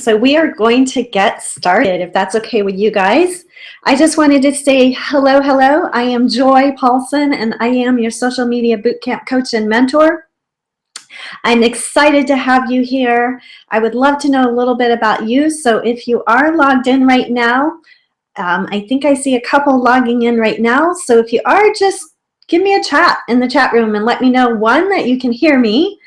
So we are going to get started, if that's okay with you guys. I just wanted to say hello, hello. I am Joy Paulson, and I am your social media bootcamp coach and mentor. I'm excited to have you here. I would love to know a little bit about you. So if you are logged in right now, I think I see a couple logging in right now. So if you are, just give me a chat in the chat room and let me know, one, that you can hear me,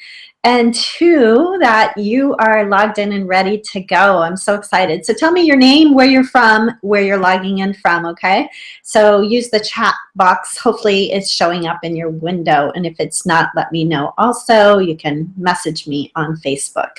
and two, that you are logged in and ready to go. I'm so excited. So tell me your name, where you're from, where you're logging in from, okay? So use the chat box. Hopefully it's showing up in your window. And if it's not, let me know. Also, you can message me on Facebook.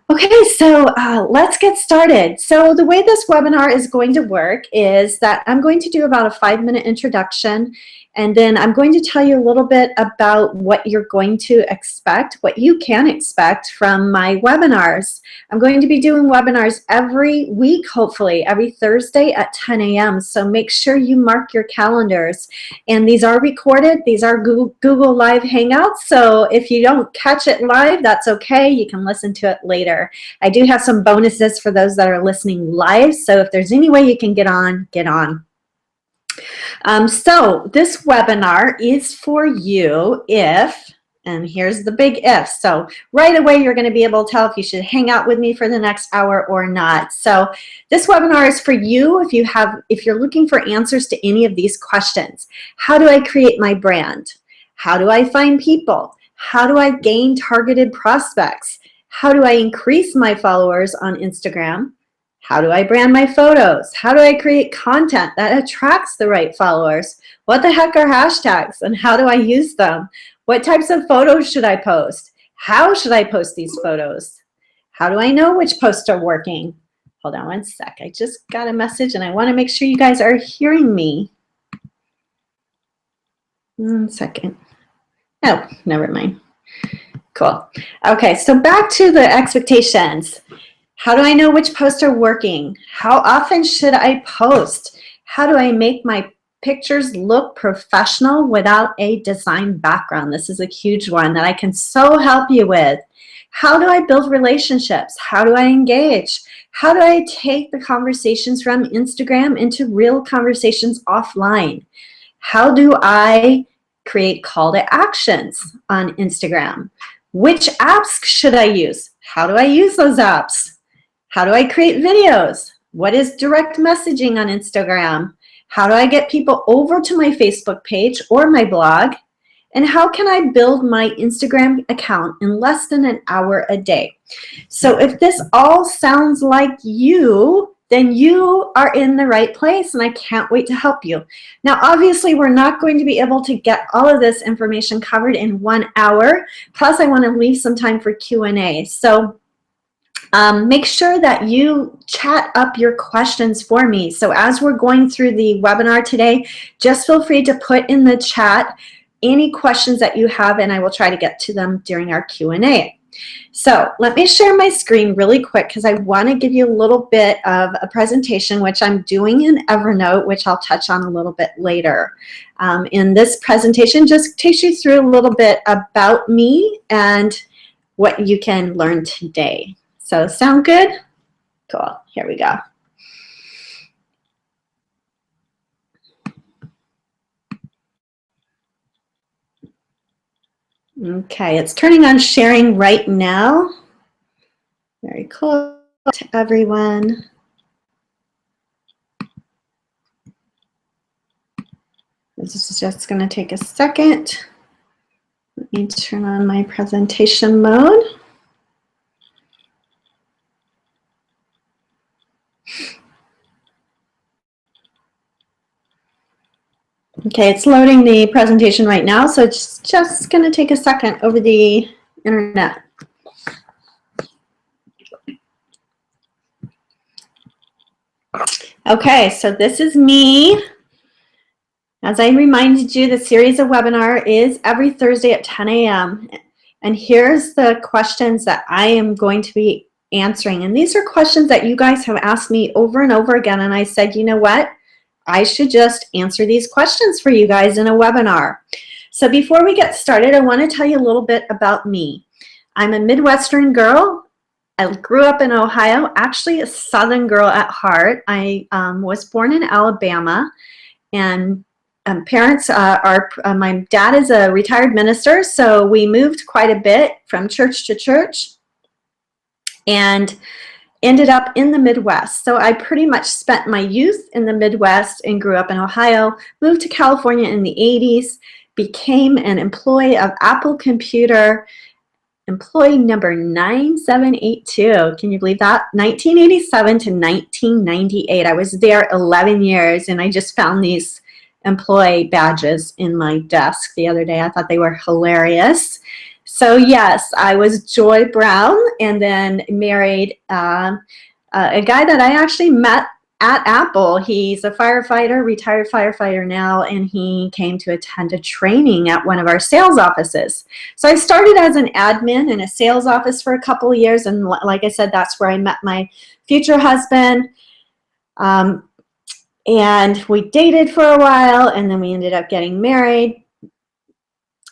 Okay, so let's get started. So the way this webinar is going to work is that I'm going to do about a 5-minute introduction, and then I'm going to tell you a little bit about what you're going to expect, what you can expect from my webinars. I'm going to be doing webinars every week, hopefully, every Thursday at 10 a.m. So make sure you mark your calendars. And these are recorded. These are Google Live Hangouts. So if you don't catch it live, that's okay. You can listen to it later. I do have some bonuses for those that are listening live. So if there's any way you can get on, get on. So this webinar is for you if, and here's the big if. So right away, you're going to be able to tell if you should hang out with me for the next hour or not. So this webinar is for you if you're looking for answers to any of these questions. How do I create my brand? How do I find people? How do I gain targeted prospects? How do I increase my followers on Instagram? How do I brand my photos? How do I create content that attracts the right followers? What the heck are hashtags and how do I use them? What types of photos should I post? How should I post these photos? How do I know which posts are working? Hold on one sec. I just got a message and I want to make sure you guys are hearing me. 1 second. Oh, never mind. Cool. Okay, so back to the expectations. How do I know which posts are working? How often should I post? How do I make my pictures look professional without a design background? This is a huge one that I can so help you with. How do I build relationships? How do I engage? How do I take the conversations from Instagram into real conversations offline? How do I create call to actions on Instagram? Which apps should I use? How do I use those apps? How do I create videos? What is direct messaging on Instagram? How do I get people over to my Facebook page or my blog? And how can I build my Instagram account in less than an hour a day? So if this all sounds like you, then you are in the right place, and I can't wait to help you. Now, obviously, we're not going to be able to get all of this information covered in 1 hour. Plus, I want to leave some time for Q&A. So make sure that you chat up your questions for me. So as we're going through the webinar today, just feel free to put in the chat any questions that you have, and I will try to get to them during our Q&A. So let me share my screen really quick because I want to give you a little bit of a presentation, which I'm doing in Evernote, which I'll touch on a little bit later. In this presentation, just takes you through a little bit about me and what you can learn today. So sound good? Cool. Here we go. Okay, it's turning on sharing right now. Very cool to everyone. This is just going to take a second. Let me turn on my presentation mode. Okay, it's loading the presentation right now, so it's just going to take a second over the internet. Okay, so this is me. As I reminded you, the series of webinar is every Thursday at 10 a.m. And here's the questions that I am going to be answering. And these are questions that you guys have asked me over and over again. And I said, you know what? I should just answer these questions for you guys in a webinar. So before we get started, I want to tell you a little bit about me. I'm a Midwestern girl I grew up in Ohio, actually a Southern girl at heart. I was born in Alabama, and parents my dad is a retired minister, so we moved quite a bit from church to church and ended up in the Midwest. So I pretty much spent my youth in the Midwest and grew up in Ohio, moved to California in the 80s, became an employee of Apple Computer, employee number 9782. Can you believe that? 1987 to 1998. I was there 11 years, and I just found these employee badges in my desk the other day. I thought they were hilarious. So yes, I was Joy Brown, and then married a guy that I actually met at Apple. He's a firefighter, retired firefighter now, and he came to attend a training at one of our sales offices. So I started as an admin in a sales office for a couple of years, and like I said, that's where I met my future husband. And we dated for a while, and then we ended up getting married.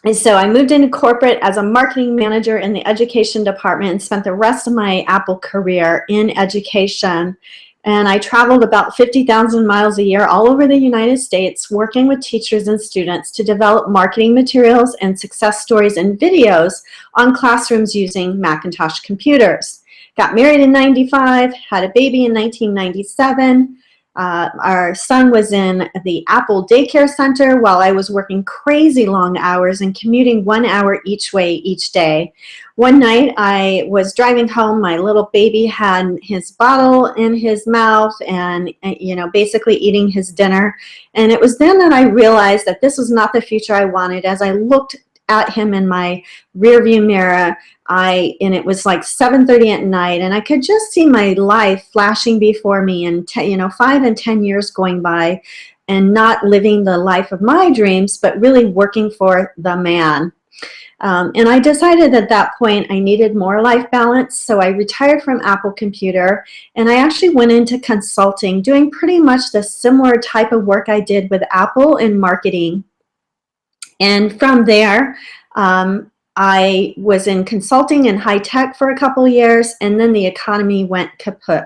And so I moved into corporate as a marketing manager in the education department and spent the rest of my Apple career in education. And I traveled about 50,000 miles a year all over the United States, working with teachers and students to develop marketing materials and success stories and videos on classrooms using Macintosh computers. Got married in 95, had a baby in 1997. Our son was in the Apple daycare center while I was working crazy long hours and commuting 1 hour each way each day. One night I was driving home, my little baby had his bottle in his mouth and, you know, basically eating his dinner. And it was then that I realized that this was not the future I wanted. As I looked at him in my rearview mirror, and it was like 7:30 at night, and I could just see my life flashing before me, and 5 and 10 years going by, and not living the life of my dreams, but really working for the man. And I decided at that point I needed more life balance, so I retired from Apple Computer, and I actually went into consulting, doing pretty much the similar type of work I did with Apple in marketing. And from there, I was in consulting and high tech for a couple of years, and then the economy went kaput.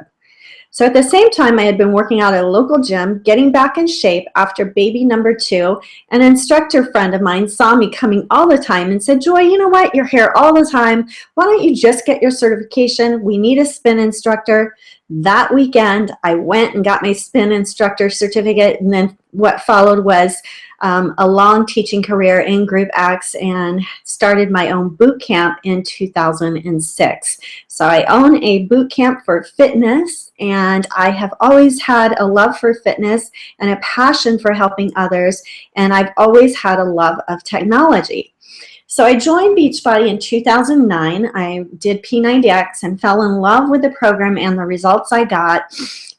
So at the same time, I had been working out at a local gym, getting back in shape after baby number 2. An instructor friend of mine saw me coming all the time and said, "Joy, you know what? You're here all the time. Why don't you just get your certification? We need a spin instructor." That weekend, I went and got my spin instructor certificate, and then what followed was a long teaching career in Group X, and started my own boot camp in 2006. So I own a boot camp for fitness, and I have always had a love for fitness and a passion for helping others, and I've always had a love of technology. So I joined Beachbody in 2009. I did P90X and fell in love with the program and the results I got.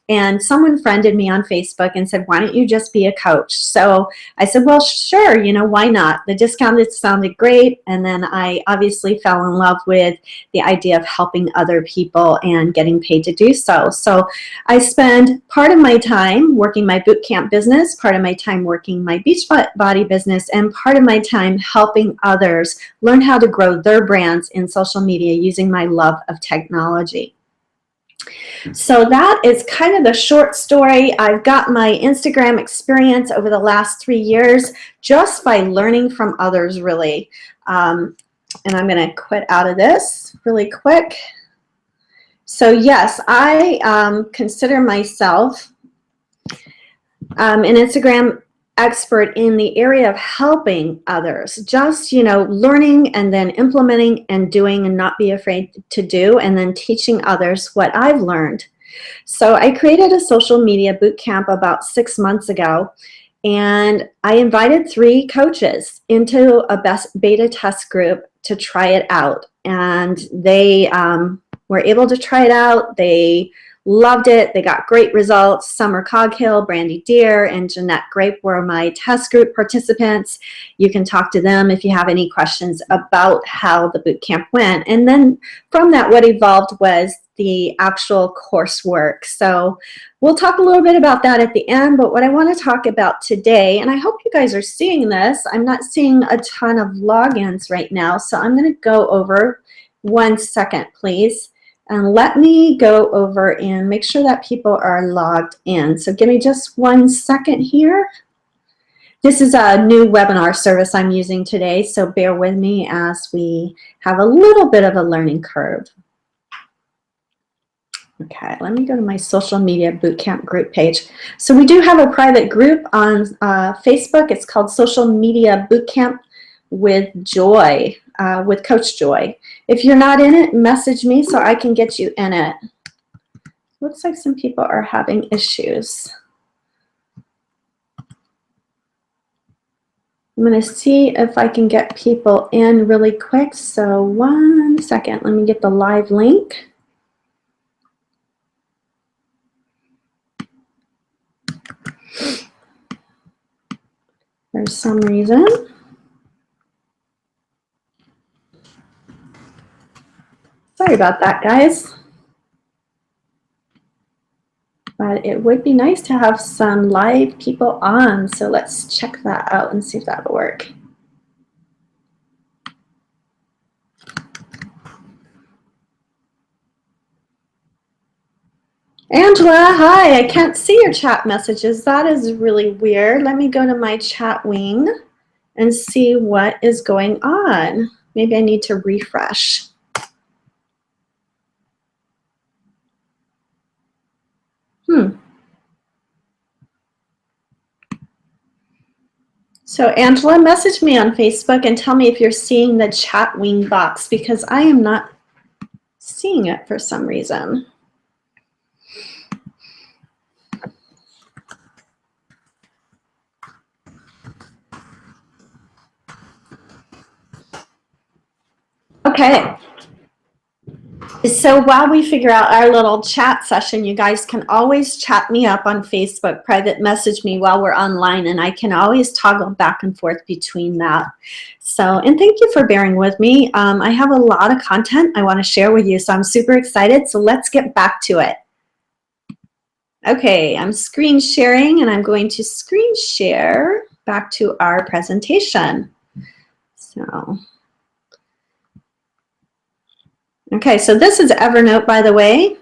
And someone friended me on Facebook and said, "Why don't you just be a coach?" So I said, "Well, sure, why not?" The discount sounded great. And then I obviously fell in love with the idea of helping other people and getting paid to do so. So I spend part of my time working my boot camp business, part of my time working my Beachbody business, and part of my time helping others learn how to grow their brands in social media using my love of technology. So that is kind of the short story. I've got my Instagram experience over the last 3 years just by learning from others, really. And I'm going to quit out of this really quick. So yes, I consider myself an Instagram expert in the area of helping others, just learning and then implementing and doing and not be afraid to do, and then teaching others what I've learned. So I created a social media boot camp about 6 months ago, and I invited 3 coaches into a beta test group to try it out, and they were able to try it out. They loved it. They got great results. Summer Coghill, Brandy Deer, and Jeanette Grape were my test group participants. You can talk to them if you have any questions about how the boot camp went. And then from that, what evolved was the actual coursework. So we'll talk a little bit about that at the end, but what I want to talk about today, and I hope you guys are seeing this, I'm not seeing a ton of logins right now, so I'm going to go over 1 second, please. And let me go over and make sure that people are logged in. So give me just 1 second here. This is a new webinar service I'm using today, so bear with me as we have a little bit of a learning curve. Okay, let me go to my social media bootcamp group page. So we do have a private group on Facebook. It's called Social Media Bootcamp with Joy, with Coach Joy. If you're not in it, message me so I can get you in it. Looks like some people are having issues. I'm going to see if I can get people in really quick. So 1 second, let me get the live link. For some reason. Sorry about that, guys. But it would be nice to have some live people on. So let's check that out and see if that'll work. Angela, hi. I can't see your chat messages. That is really weird. Let me go to my chat wing and see what is going on. Maybe I need to refresh. So Angela, message me on Facebook and tell me if you're seeing the chat wing box, because I am not seeing it for some reason. Okay. So while we figure out our little chat session, you guys can always chat me up on Facebook, private message me while we're online, and I can always toggle back and forth between that. So, and thank you for bearing with me. I have a lot of content I want to share with you, so I'm super excited. So let's get back to it. Okay, I'm screen sharing, and I'm going to screen share back to our presentation. So. Okay, so this is Evernote, by the way.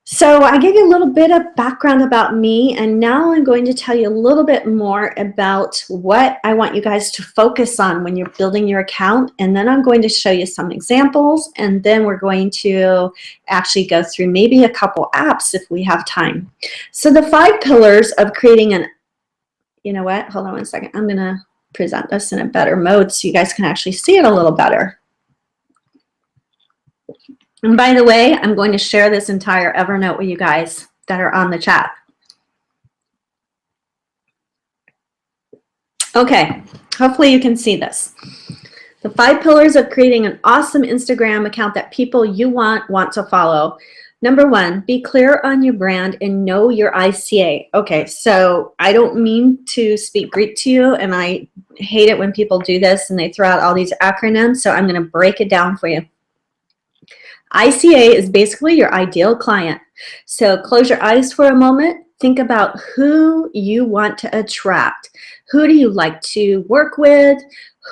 So I gave you a little bit of background about me, and now I'm going to tell you a little bit more about what I want you guys to focus on when you're building your account, and then I'm going to show you some examples, and then we're going to actually go through maybe a couple apps if we have time. So the 5 pillars of creating an, you know what, hold on 1 second. I'm going to present this in a better mode so you guys can actually see it a little better. And by the way, I'm going to share this entire Evernote with you guys that are on the chat. Okay, hopefully you can see this. The 5 pillars of creating an awesome Instagram account that people you want to follow. Number 1, be clear on your brand and know your ICA. Okay, so I don't mean to speak Greek to you, and I hate it when people do this and they throw out all these acronyms, so I'm going to break it down for you. ICA is basically your ideal client. So close your eyes for a moment. Think about who you want to attract. Who do you like to work with?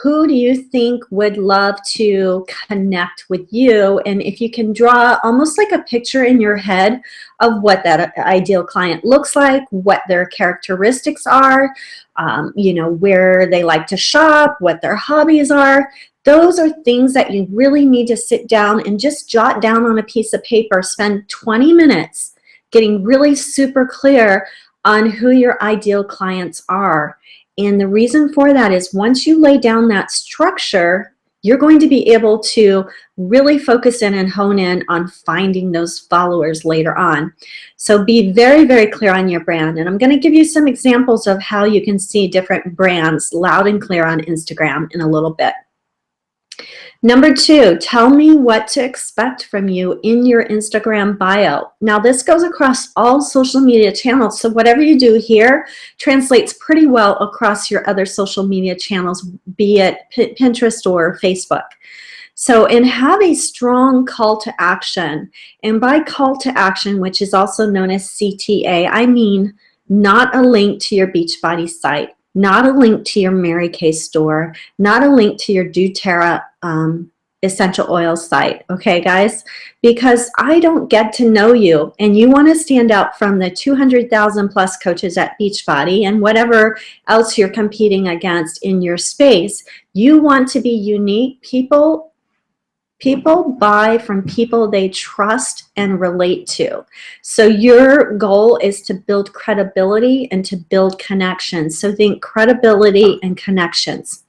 Who do you think would love to connect with you? And if you can draw almost like a picture in your head of what that ideal client looks like, what their characteristics are, you know, where they like to shop, what their hobbies are. Those are things that you really need to sit down and just jot down on a piece of paper. Spend 20 minutes getting really super clear on who your ideal clients are. And the reason for that is once you lay down that structure, you're going to be able to really focus in and hone in on finding those followers later on. So be very, very clear on your brand. And I'm going to give you some examples of how you can see different brands loud and clear on Instagram in a little bit. Number 2, tell me what to expect from you in your Instagram bio. Now this goes across all social media channels, so whatever you do here translates pretty well across your other social media channels, be it Pinterest or Facebook. So, and have a strong call to action. And by call to action, which is also known as CTA, I mean not a link to your Beachbody site, not a link to your Mary Kay store, not a link to your doTERRA essential oil site, okay, guys? Because I don't get to know you, and you want to stand out from the 200,000 plus coaches at Beachbody and whatever else you're competing against in your space. You want to be unique. People buy from people they trust and relate to. So your goal is to build credibility and to build connections. So think credibility and connections.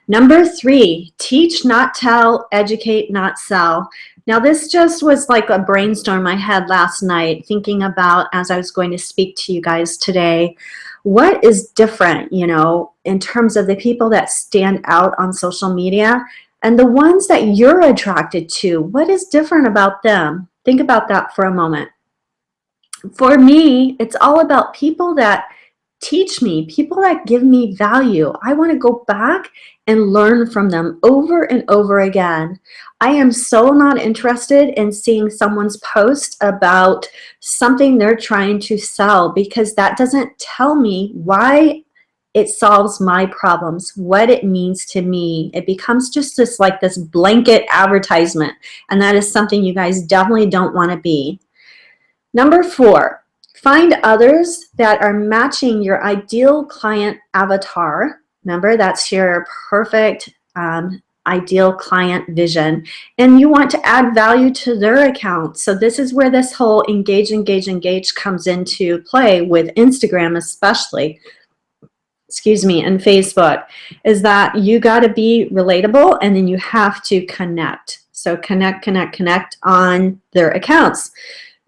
Number 3, teach, not tell, educate, not sell. Now this just was like a brainstorm I had last night thinking about as I was going to speak to you guys today. What is different, you know, in terms of the people that stand out on social media and the ones that you're attracted to? What is different about them? Think about that for a moment. For me, it's all about people that teach me, people that give me value. I want to go back and learn from them over and over again. I am so not interested in seeing someone's post about something they're trying to sell, because that doesn't tell me why it solves my problems, what it means to me. It becomes just this blanket advertisement, and that is something you guys definitely don't want to be. Number 4, find others that are matching your ideal client avatar. Remember, that's your perfect ideal client vision. And you want to add value to their account. So this is where this whole engage comes into play with Instagram especially. Excuse me, and Facebook, is that you got to be relatable, and then you have to connect. So connect on their accounts.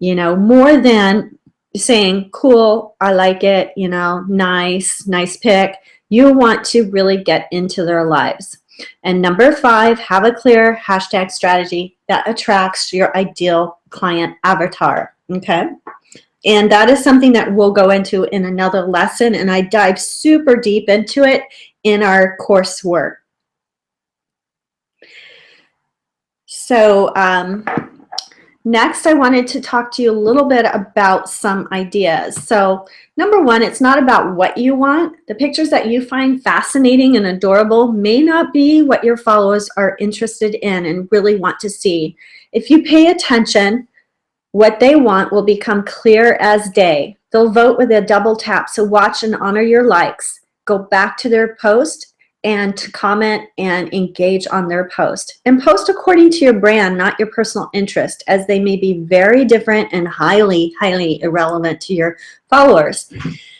You know, more than saying, cool, I like it, you know, nice pic. You want to really get into their lives. And number 5, have a clear hashtag strategy that attracts your ideal client avatar, okay? And that is something that we'll go into in another lesson, and I dive super deep into it in our coursework. So, next, I wanted to talk to you a little bit about some ideas. So number 1, it's not about what you want. The pictures that you find fascinating and adorable may not be what your followers are interested in and really want to see. If you pay attention, what they want will become clear as day. They'll vote with a double tap, so watch and honor your likes. Go back to their post and to comment and engage on their post. And post according to your brand, not your personal interest, as they may be very different and highly irrelevant to your followers.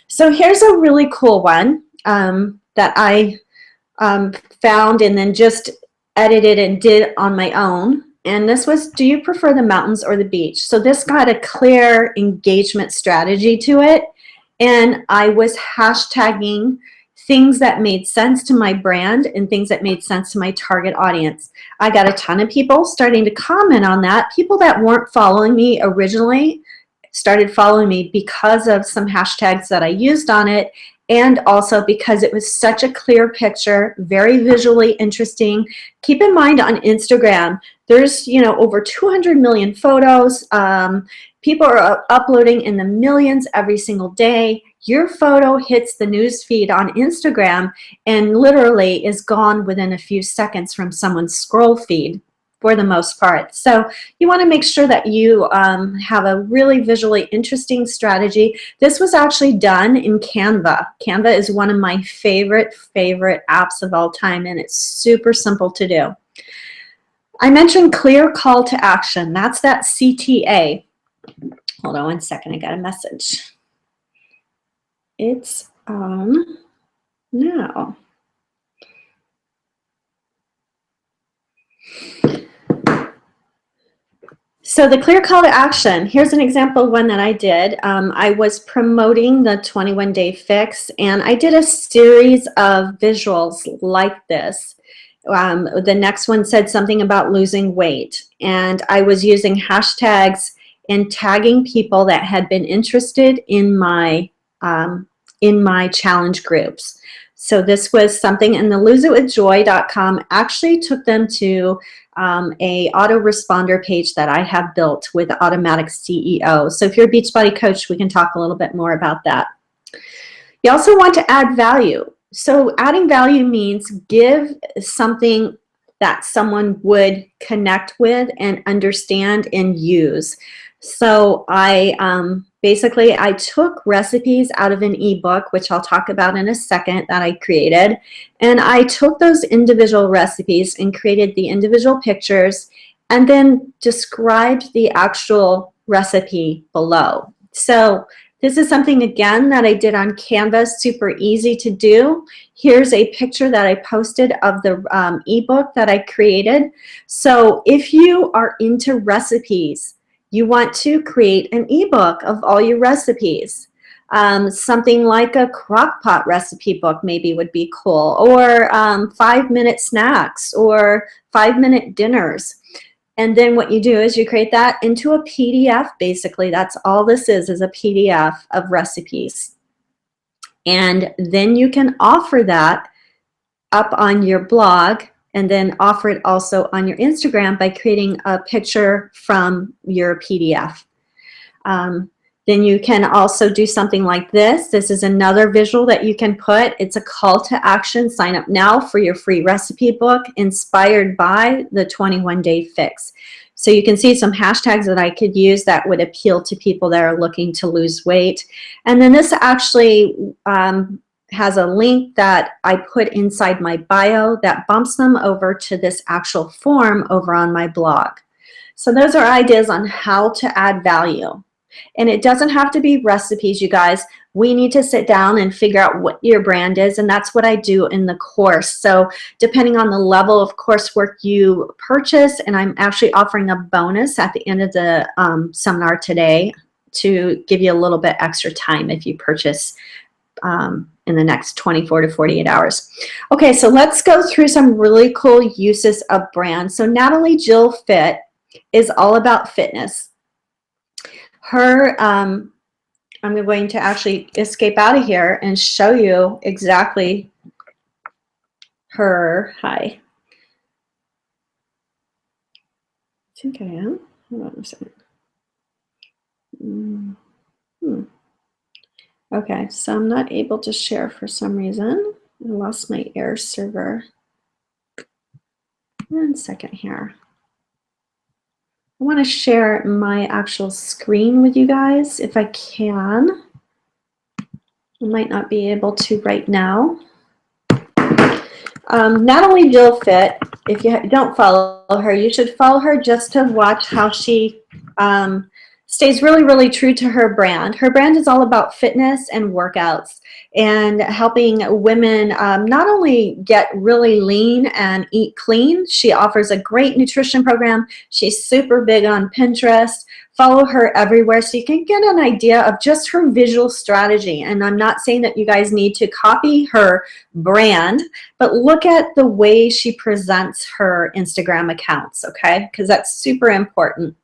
So here's a really cool one that I found and then just edited and did on my own. And this was, do you prefer the mountains or the beach? So this got a clear engagement strategy to it. And I was hashtagging things that made sense to my brand and things that made sense to my target audience. I got a ton of people starting to comment on that. People that weren't following me originally started following me because of some hashtags that I used on it, and also because it was such a clear picture, very visually interesting. Keep in mind on Instagram, there's, you know, over 200 million photos. People are uploading in the millions every single day. Your photo hits the news feed on Instagram and literally is gone within a few seconds from someone's scroll feed for the most part. So you want to make sure that you have a really visually interesting strategy. This was actually done in Canva. Canva is one of my favorite apps of all time, and it's super simple to do. I mentioned clear call to action. That's that CTA. Hold on one second, I got a message. It's on now. So the clear call to action, here's an example of one that I did. I was promoting the 21-day fix, and I did a series of visuals like this. The next one said something about losing weight, and I was using hashtags and tagging people that had been interested in my challenge groups. So this was something, and the loseitwithjoy.com actually took them to a autoresponder page that I have built with Automatic CEO. So if you're a Beachbody coach, we can talk a little bit more about that. You also want to add value. So adding value means give something that someone would connect with and understand and use. So basically I took recipes out of an ebook, which I'll talk about in a second, that I created. And I took those individual recipes and created the individual pictures and then described the actual recipe below. So this is something, again, that I did on Canva, super easy to do. Here's a picture that I posted of the ebook that I created. So if you are into recipes, you want to create an ebook of all your recipes. Something like a crock pot recipe book maybe would be cool, or 5-minute snacks or 5-minute dinners. And then what you do is you create that into a PDF. Basically, that's all this is a PDF of recipes. And then you can offer that up on your blog and then offer it also on your Instagram by creating a picture from your PDF. Then you can also do something like this. This is another visual that you can put. It's a call to action. Sign up now for your free recipe book inspired by the 21-day fix. So you can see some hashtags that I could use that would appeal to people that are looking to lose weight. And then this actually has a link that I put inside my bio that bumps them over to this actual form over on my blog. So those are ideas on how to add value. And it doesn't have to be recipes, you guys. We need to sit down and figure out what your brand is, and that's what I do in the course. So depending on the level of coursework you purchase, and I'm actually offering a bonus at the end of the seminar today to give you a little bit extra time if you purchase in the next 24 to 48 hours. Okay, so let's go through some really cool uses of brands. So Natalie Jill Fit is all about fitness. Her, I'm going to actually escape out of here and show you exactly her. Hi. I think I am. Hold on a second. Okay, so I'm not able to share for some reason. I lost my air server. 1 second here. I want to share my actual screen with you guys if I can. I might not be able to right now. Natalie Jill Fit, if you don't follow her, you should follow her just to watch how she stays really, really true to her brand. Her brand is all about fitness and workouts and helping women not only get really lean and eat clean. She offers a great nutrition program. She's super big on Pinterest. Follow her everywhere so you can get an idea of just her visual strategy. And I'm not saying that you guys need to copy her brand, but look at the way she presents her Instagram accounts, okay? Because that's super important.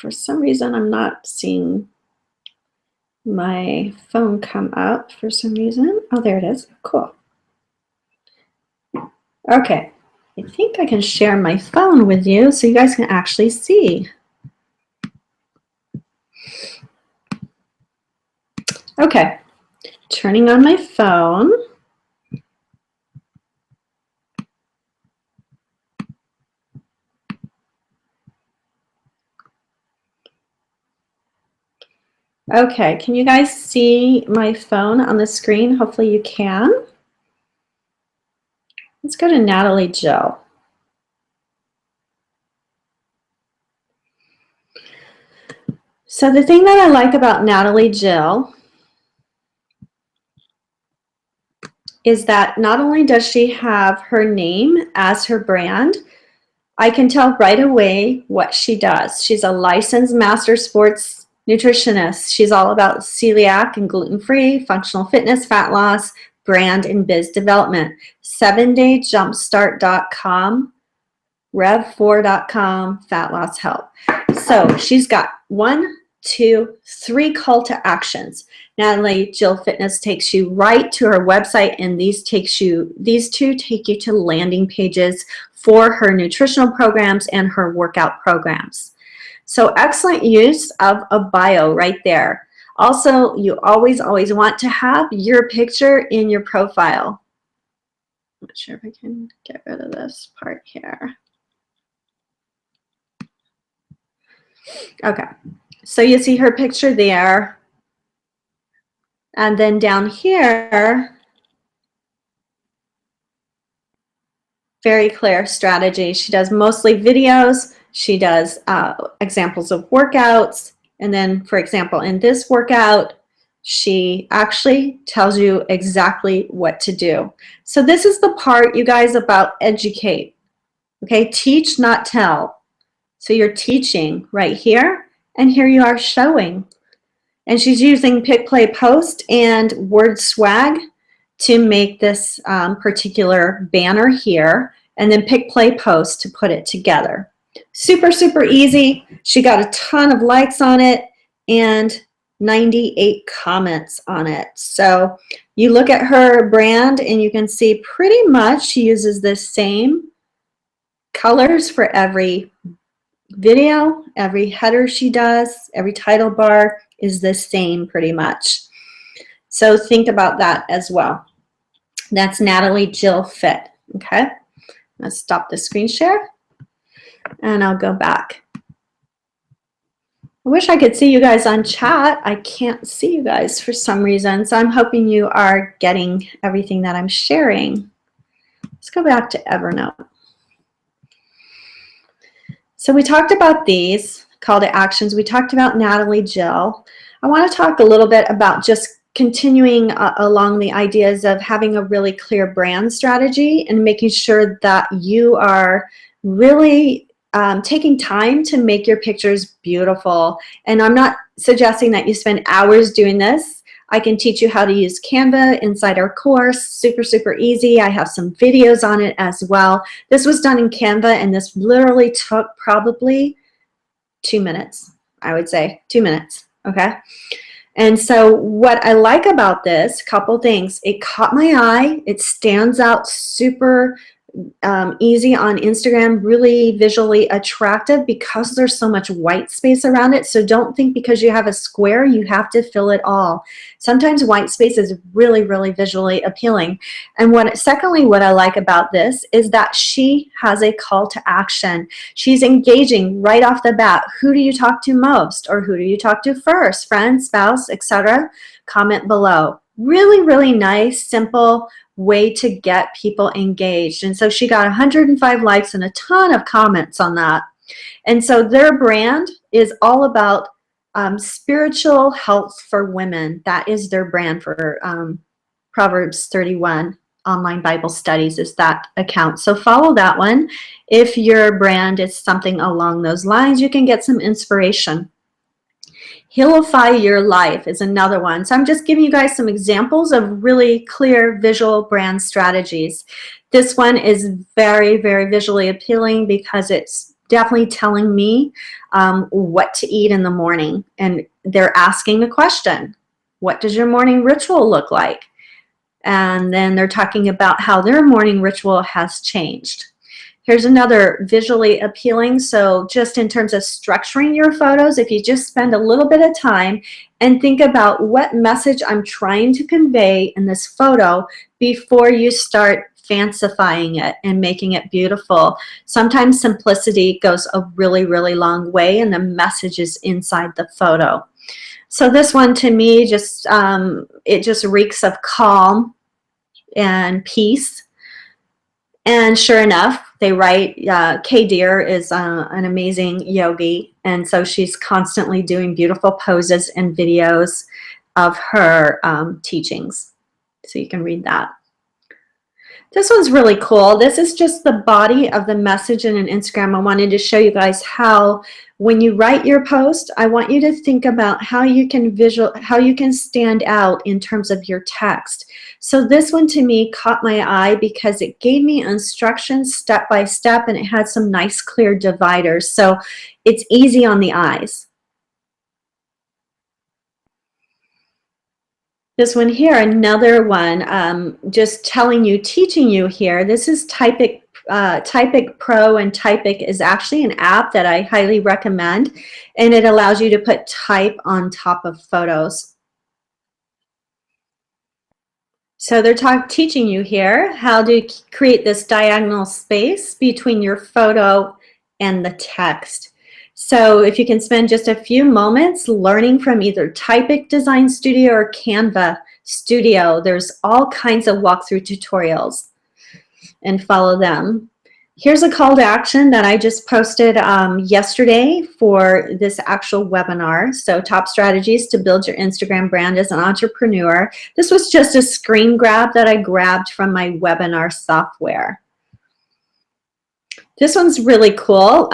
For some reason, I'm not seeing my phone come up for some reason. Oh, there it is. Cool. Okay. I think I can share my phone with you so you guys can actually see. Okay. Turning on my phone. Okay, can you guys see my phone on the screen? Hopefully you can. Let's go to Natalie Jill. So the thing that I like about Natalie Jill is that not only does she have her name as her brand, I can tell right away what she does. She's a licensed master sports nutritionist. She's all about celiac and gluten-free, functional fitness, fat loss, brand and biz development. 7dayjumpstart.com, rev4.com, fat loss help. So she's got 1, 2, 3 call to actions. Natalie Jill Fitness takes you right to her website, and these two take you to landing pages for her nutritional programs and her workout programs. So excellent use of a bio right there. Also, you always want to have your picture in your profile. not sure if I can get rid of this part here. Okay, so you see her picture there. And then down here, very clear strategy. She does mostly videos. She does examples of workouts. And then, for example, in this workout, she actually tells you exactly what to do. So this is the part, you guys, about educate. Okay, teach, not tell. So you're teaching right here, and here you are showing. And she's using Pick, Play, Post and Word Swag to make this particular banner here, and then Pick, Play, Post to put it together. Super, super easy. She got a ton of likes on it and 98 comments on it. So you look at her brand and you can see pretty much she uses the same colors for every video, every header she does, every title bar is the same pretty much. So think about that as well. That's Natalie Jill Fit. Okay, let's stop the screen share and I'll go back. I wish I could see you guys on chat. I can't see you guys for some reason, so I'm hoping you are getting everything that I'm sharing. Let's go back to Evernote. So we talked about these call to actions. We talked about Natalie Jill. I want to talk a little bit about just continuing along the ideas of having a really clear brand strategy and making sure that you are really taking time to make your pictures beautiful. And I'm not suggesting that you spend hours doing this. I can teach you how to use Canva inside our course. Super, super easy. I have some videos on it as well. This was done in Canva, and this literally took probably 2 minutes, I would say 2 minutes, okay? And so what I like about this, couple things, it caught my eye. It stands out super easy on Instagram, really visually attractive because there's so much white space around it. So don't think because you have a square, you have to fill it all. Sometimes white space is really, really visually appealing. And secondly, what I like about this is that she has a call to action. She's engaging right off the bat. Who do you talk to most, or who do you talk to first? Friend, spouse, etc. Comment below. Really, really nice, simple way to get people engaged. And so she got 105 likes and a ton of comments on that. And so their brand is all about spiritual health for women. That is their brand for Proverbs 31 online Bible studies is that account. So follow that one. If your brand is something along those lines, you can get some inspiration. Healify Your Life is another one. So I'm just giving you guys some examples of really clear visual brand strategies. This one is very, very visually appealing because it's definitely telling me what to eat in the morning. And they're asking a question. What does your morning ritual look like? And then they're talking about how their morning ritual has changed. Here's another visually appealing. So just in terms of structuring your photos, if you just spend a little bit of time and think about what message I'm trying to convey in this photo before you start fancifying it and making it beautiful. Sometimes simplicity goes a really, really long way, and the message is inside the photo. So this one to me just, it just reeks of calm and peace. And sure enough, they write, Kay Deer is an amazing yogi, and so she's constantly doing beautiful poses and videos of her teachings. So you can read that. This one's really cool. This is just the body of the message in an Instagram. I wanted to show you guys how when you write your post, I want you to think about how you can stand out in terms of your text. So this one to me caught my eye because it gave me instructions step by step, and it had some nice clear dividers. So it's easy on the eyes. This one here, another one, just telling you, teaching you here. This is Typic Pro, and Typic is actually an app that I highly recommend, and it allows you to put type on top of photos. So they're teaching you here how to create this diagonal space between your photo and the text. So if you can spend just a few moments learning from either Typic Design Studio or Canva Studio, there's all kinds of walkthrough tutorials, and follow them. Here's a call to action that I just posted yesterday for this actual webinar. So top strategies to build your Instagram brand as an entrepreneur. This was just a screen grab that I grabbed from my webinar software. This one's really cool.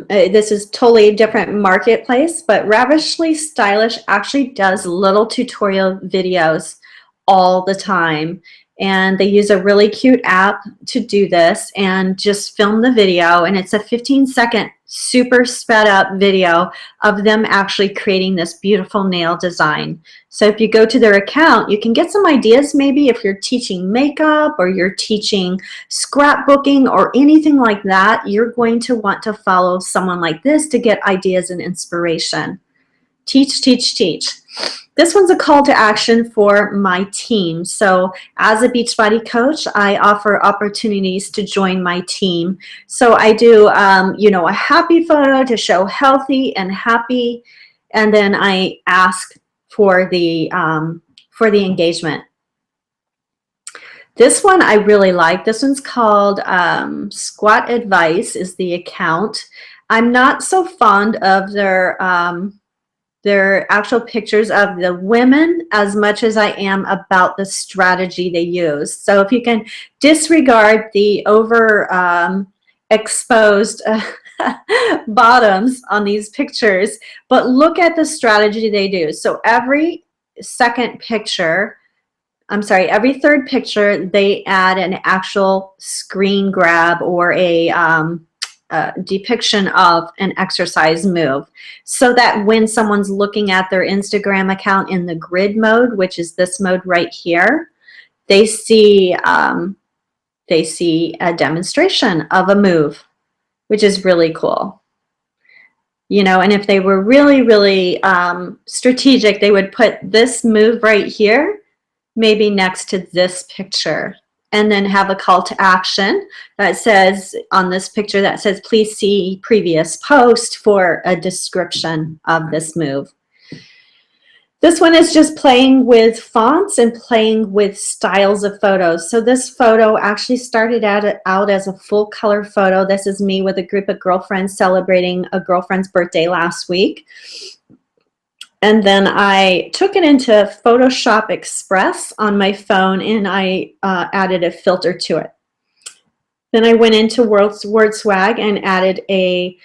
This is totally a different marketplace, but Ravishly Stylish actually does little tutorial videos all the time. And they use a really cute app to do this and just film the video. And it's a 15-second super sped up video of them actually creating this beautiful nail design. So if you go to their account, you can get some ideas maybe if you're teaching makeup or you're teaching scrapbooking or anything like that. You're going to want to follow someone like this to get ideas and inspiration. Teach, teach, teach. This one's a call to action for my team. So as a Beachbody coach, I offer opportunities to join my team. So I do, you know, a happy photo to show healthy and happy, and then I ask for the engagement. This one I really like. This one's called Squat Advice is the account. I'm not so fond of their actual pictures of the women as much as I am about the strategy they use. So if you can disregard the exposed bottoms on these pictures, but look at the strategy they do. So every third picture, they add an actual screen grab or a depiction of an exercise move, so that when someone's looking at their Instagram account in the grid mode, which is this mode right here, they see a demonstration of a move, which is really cool. You know, and if they were really, really strategic, they would put this move right here, maybe next to this picture, and then have a call to action that says on this picture that says, please see previous post for a description of this move. This one is just playing with fonts and playing with styles of photos. So this photo actually started out as a full color photo. This is me with a group of girlfriends celebrating a girlfriend's birthday last week. And then I took it into Photoshop Express on my phone, and I added a filter to it. Then I went into WordSwag and added a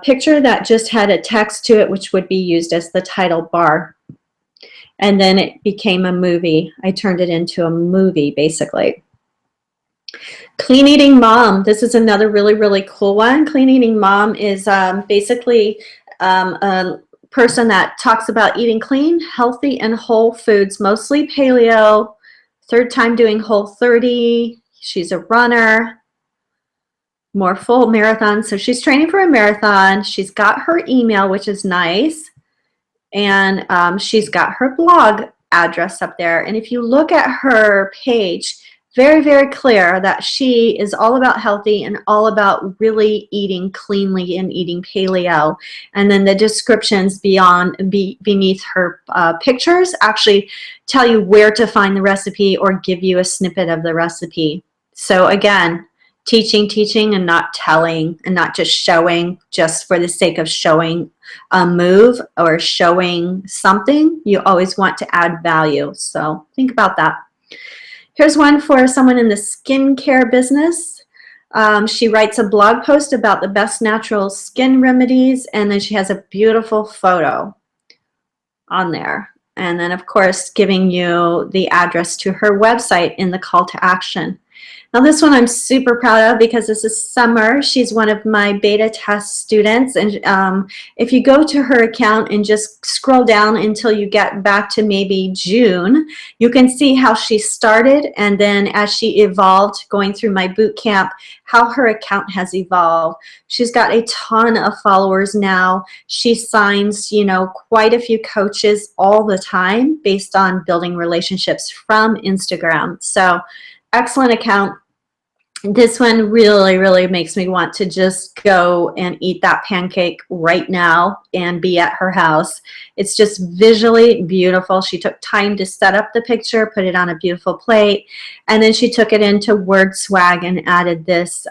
picture that just had a text to it, which would be used as the title bar. And then it became a movie. I turned it into a movie, basically. Clean Eating Mom. This is another really, really cool one. Clean Eating Mom is basically a person that talks about eating clean, healthy, and whole foods, mostly paleo, third time doing Whole30. She's a runner, more full marathon. So she's training for a marathon. She's got her email, which is nice. And she's got her blog address up there. And if you look at her page, very, very clear that she is all about healthy and all about really eating cleanly and eating paleo. And then the descriptions beneath her pictures actually tell you where to find the recipe or give you a snippet of the recipe. So again, teaching and not telling, and not just showing just for the sake of showing a move or showing something. You always want to add value. So think about that. Here's one for someone in the skincare business. She writes a blog post about the best natural skin remedies, and then she has a beautiful photo on there. And then, of course, giving you the address to her website in the call to action. Now this one I'm super proud of because this is Summer. She's one of my beta test students, and if you go to her account and just scroll down until you get back to maybe June, you can see how she started, and then as she evolved going through my boot camp, how her account has evolved. She's got a ton of followers now. She signs, you know, quite a few coaches all the time based on building relationships from Instagram. So excellent account. This one really makes me want to just go and eat that pancake right now and be at her house. It's just visually beautiful. She took time to set up the picture, put it on a beautiful plate, and then she took it into Word Swag and added this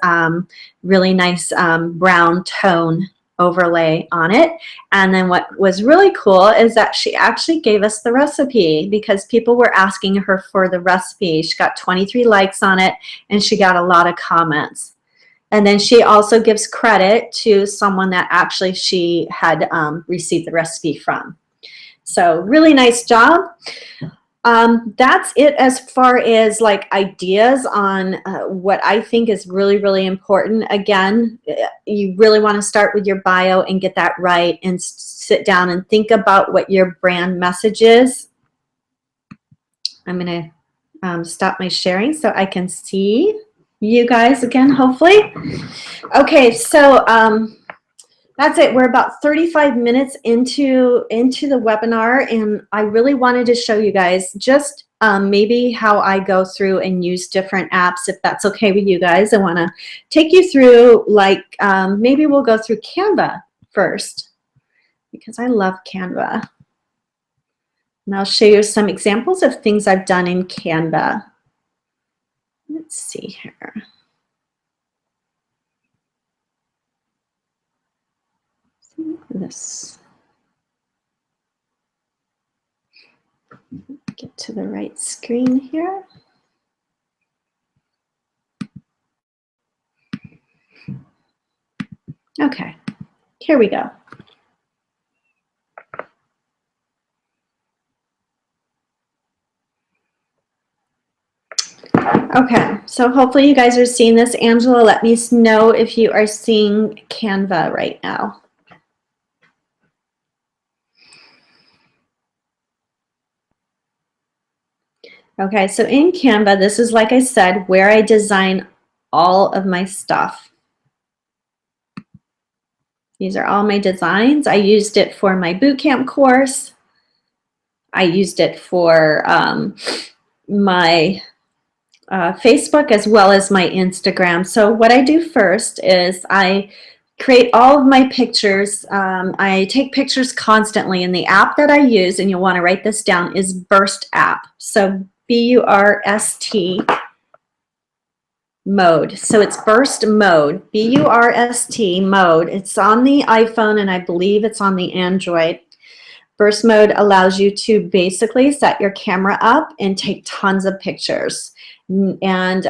really nice brown tone overlay on it. And then what was really cool is that she actually gave us the recipe because people were asking her for the recipe. She got 23 likes on it and she got a lot of comments. And then she also gives credit to someone that actually she had received the recipe from. So really nice job. That's it as far as like ideas on what I think is really important. Again, you really want to start with your bio and get that right and sit down and think about what your brand message is. I'm going to stop my sharing so I can see you guys again, hopefully. Okay, so that's it. We're about 35 minutes into the webinar, and I really wanted to show you guys just maybe how I go through and use different apps, if that's okay with you guys. I want to take you through, like, maybe we'll go through Canva first, because I love Canva. And I'll show you some examples of things I've done in Canva. Let's see here. This. Get to the right screen here. Okay, here we go. Okay, so hopefully you guys are seeing this. Angela, let me know if you are seeing Canva right now. Okay, so in Canva, this is, like I said, where I design all of my stuff. These are all my designs. I used it for my bootcamp course. I used it for my Facebook as well as my Instagram. So what I do first is I create all of my pictures. I take pictures constantly, and the app that I use, and you'll want to write this down, is Burst app. So B-U-R-S-T mode. So it's Burst mode, B-U-R-S-T mode. It's on the iPhone, and I believe it's on the Android. Burst mode allows you to basically set your camera up and take tons of pictures. And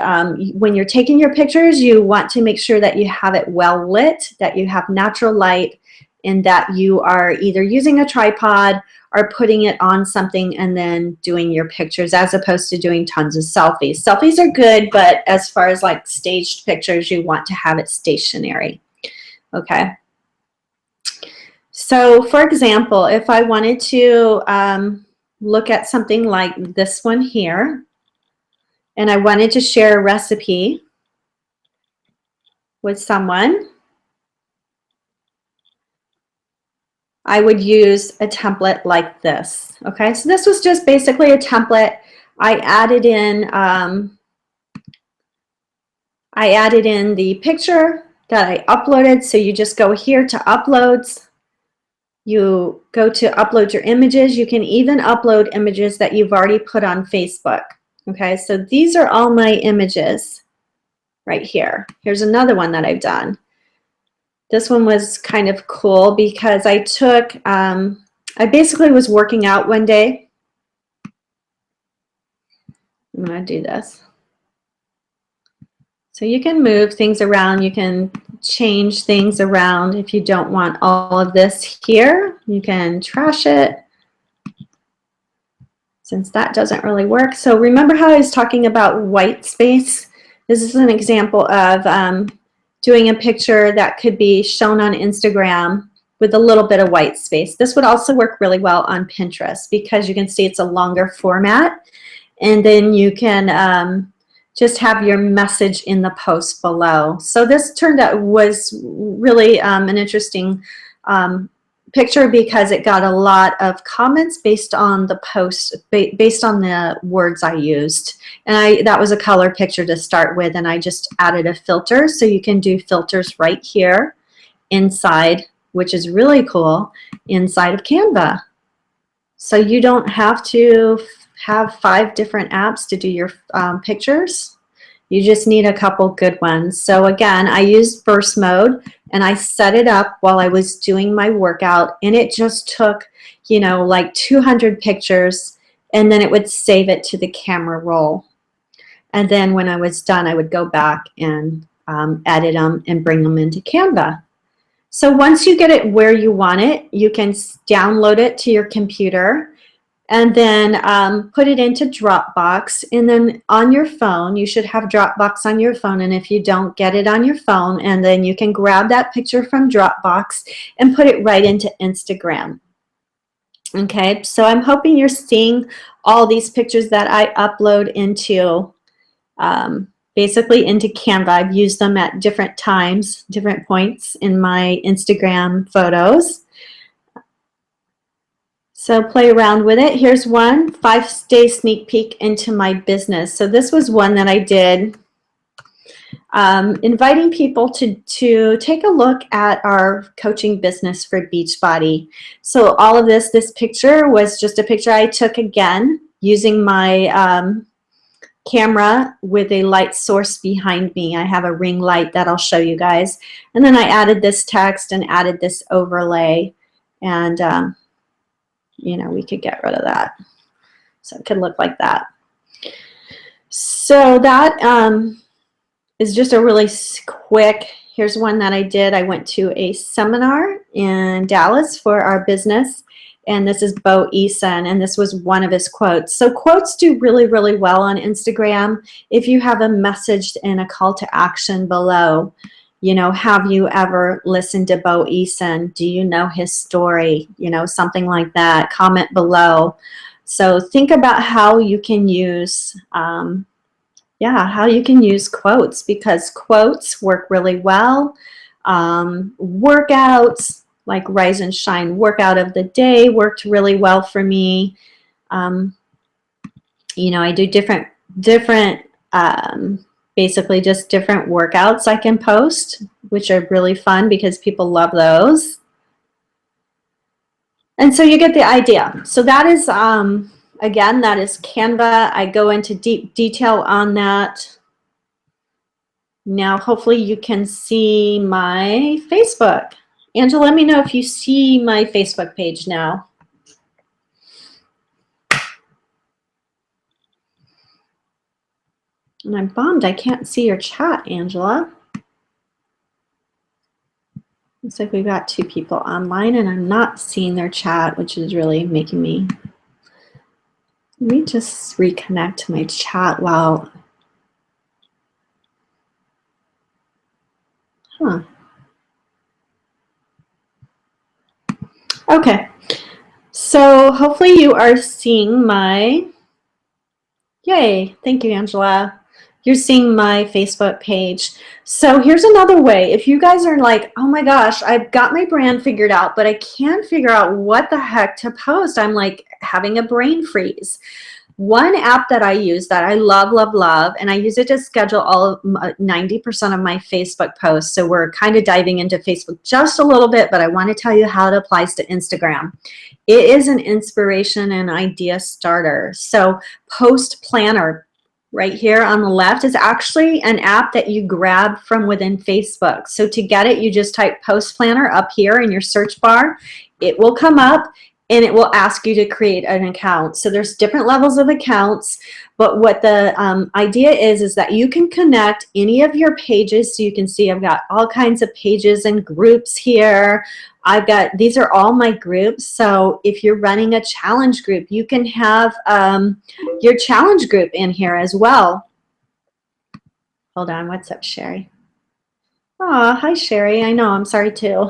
when you're taking your pictures, you want to make sure that you have it well lit, that you have natural light, and that you are either using a tripod or putting it on something and then doing your pictures, as opposed to doing tons of selfies. Selfies are good, but as far as like staged pictures, you want to have it stationary. Okay. So for example, if I wanted to look at something like this one here, and I wanted to share a recipe with someone, I would use a template like this. Okay, so this was just basically a template. I added in the picture that I uploaded. So you just go here to uploads. You go to upload your images. You can even upload images that you've already put on Facebook. Okay, so these are all my images right here. Here's another one that I've done. This one was kind of cool because I took, I basically was working out one day. I'm going to do this. So you can move things around. You can change things around. If you don't want all of this here, you can trash it, since that doesn't really work. So remember how I was talking about white space? This is an example of doing a picture that could be shown on Instagram with a little bit of white space. This would also work really well on Pinterest because you can see it's a longer format, and then you can just have your message in the post below. So this turned out was really an interesting picture because it got a lot of comments based on the post, based on the words I used. And that was a color picture to start with, and I just added a filter. So you can do filters right here inside, which is really cool, inside of Canva. So you don't have to have 5 different apps to do your pictures. You just need a couple good ones. So again, I used burst mode, and I set it up while I was doing my workout, and it just took, you know, like 200 pictures, and then it would save it to the camera roll. And then when I was done, I would go back and edit them and bring them into Canva. So once you get it where you want it, you can download it to your computer and then put it into Dropbox. And then on your phone, you should have Dropbox on your phone. And if you don't, get it on your phone, and then you can grab that picture from Dropbox and put it right into Instagram. Okay, so I'm hoping you're seeing all these pictures that I upload into basically into Canva. I've used them at different times, different points in my Instagram photos. So play around with it. Here's one, 5-day sneak peek into my business. So this was one that I did inviting people to take a look at our coaching business for Beachbody. So all of this picture was just a picture I took again using my camera with a light source behind me. I have a ring light that I'll show you guys. And then I added this text and added this overlay, and you know, we could get rid of that. So it could look like that. So that is just a really quick, here's one that I did. I went to a seminar in Dallas for our business, and this is Bo Eason, and this was one of his quotes. So quotes do really, really well on Instagram if you have a message and a call to action below. You know, have you ever listened to Bo Eason? Do you know his story? You know, something like that. Comment below. So think about how you can use, how you can use quotes, because quotes work really well. Workouts, like Rise and Shine workout of the day, worked really well for me. You know, I do different basically just different workouts I can post, which are really fun because people love those. And so you get the idea. So that is, again, that is Canva. I go into deep detail on that. Now, hopefully you can see my Facebook. Angela, let me know if you see my Facebook page now. And I'm bummed I can't see your chat, Angela. Looks like we've got 2 people online, and I'm not seeing their chat, which is really making me... Let me just reconnect to my chat while... Huh. Okay. So hopefully you are seeing my... Yay. Thank you, Angela. You're seeing my Facebook page. So here's another way. If you guys are like, oh my gosh, I've got my brand figured out, but I can't figure out what the heck to post. I'm like having a brain freeze. One app that I use that I love, love, love, and I use it to schedule all of 90% of my Facebook posts. So we're kind of diving into Facebook just a little bit, but I want to tell you how it applies to Instagram. It is an inspiration and idea starter. So Post Planner, right here on the left, is actually an app that you grab from within Facebook. So to get it, you just type Post Planner up here in your search bar. It will come up and it will ask you to create an account. So there's different levels of accounts, but what the idea is that you can connect any of your pages. So you can see I've got all kinds of pages and groups here. These are all my groups. So if you're running a challenge group, you can have your challenge group in here as well. Hold on, what's up, Sherry? Oh, hi, Sherry. I know, I'm sorry too.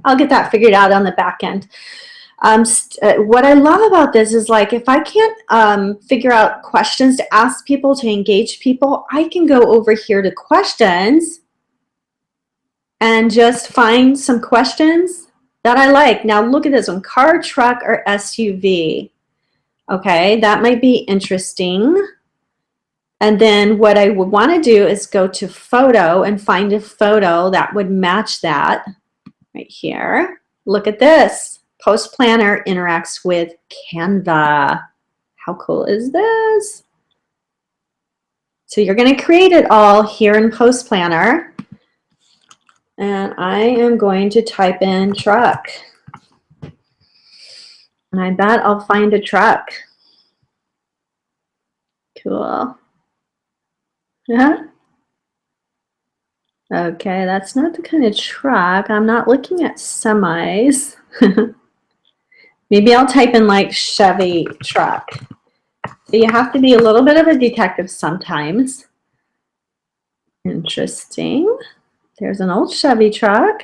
I'll get that figured out on the back end. What I love about this is like if I can't figure out questions to ask people to engage people, I can go over here to questions and just find some questions that I like. Now look at this one, car, truck, or SUV. Okay, that might be interesting. And then what I would want to do is go to photo and find a photo that would match that right here. Look at this. Post Planner interacts with Canva. How cool is this? So you're going to create it all here in Post Planner. And I am going to type in truck. And I bet I'll find a truck. Cool. Yeah. Okay, that's not the kind of truck. I'm not looking at semis. Maybe I'll type in like Chevy truck. So you have to be a little bit of a detective sometimes. Interesting. There's an old Chevy truck.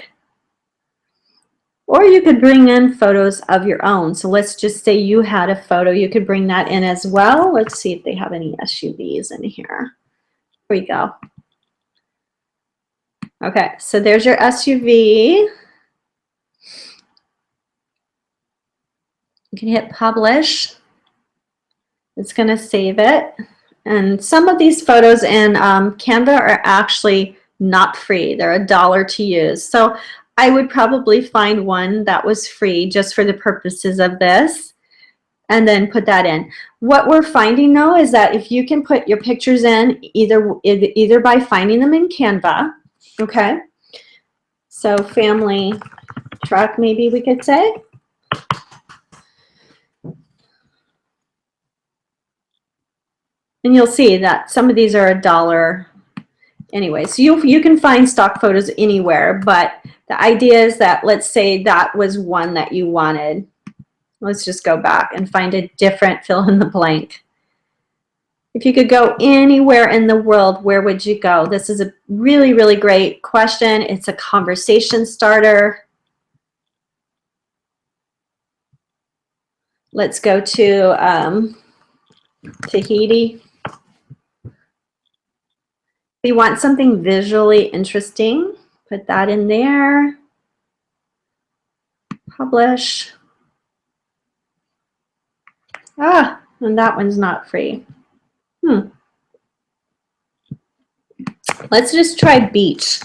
Or you could bring in photos of your own. So let's just say you had a photo. You could bring that in as well. Let's see if they have any SUVs in here. Here we go. Okay, so there's your SUV. You can hit publish. It's going to save it. And some of these photos in Canva are actually not free. They're $1 to use. So I would probably find one that was free just for the purposes of this and then put that in. What we're finding though is that if you can put your pictures in either by finding them in Canva, okay? So family truck, maybe we could say. And you'll see that some of these are $1 anyway. So you can find stock photos anywhere, but the idea is that let's say that was one that you wanted. Let's just go back and find a different fill in the blank. If you could go anywhere in the world, where would you go? This is a really, really great question. It's a conversation starter. Let's go to Tahiti. If you want something visually interesting, put that in there. Publish. Ah, and that one's not free. Let's just try beach.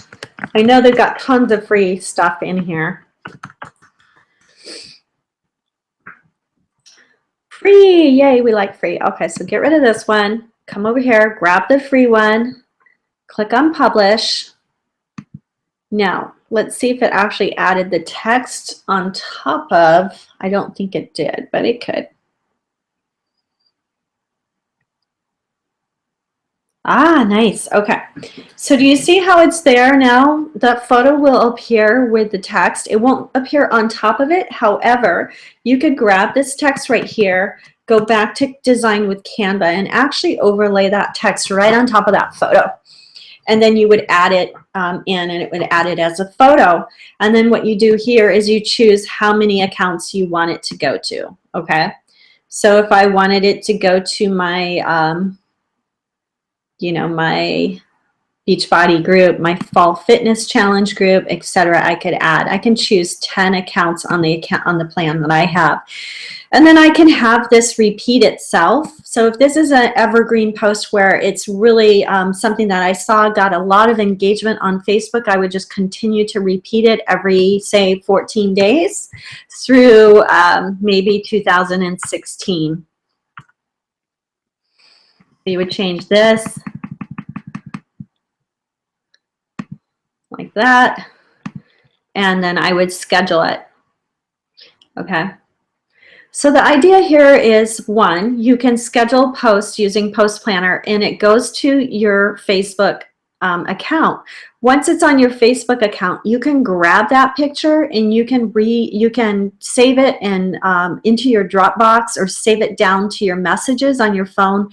I know they've got tons of free stuff in here. Free, yay, we like free. Okay, so get rid of this one. Come over here, grab the free one, click on publish. Now, let's see if it actually added the text on top of, I don't think it did, but it could. Ah, nice. Okay. So do you see how it's there now? That photo will appear with the text. It won't appear on top of it. However, you could grab this text right here, go back to design with Canva, and actually overlay that text right on top of that photo. And then you would add it in, and it would add it as a photo. And then what you do here is you choose how many accounts you want it to go to. Okay. So if I wanted it to go to my you know, my Beachbody group, my Fall Fitness Challenge group, etc. I could add. I can choose 10 accounts on the plan that I have. And then I can have this repeat itself. So if this is an evergreen post where it's really something that I saw got a lot of engagement on Facebook, I would just continue to repeat it every, say, 14 days through maybe 2016. You would change this like that, and then I would schedule it. Okay. So the idea here is, one, you can schedule posts using Post Planner, and it goes to your Facebook account. Once it's on your Facebook account, you can grab that picture and you can save it in, into your Dropbox, or save it down to your messages on your phone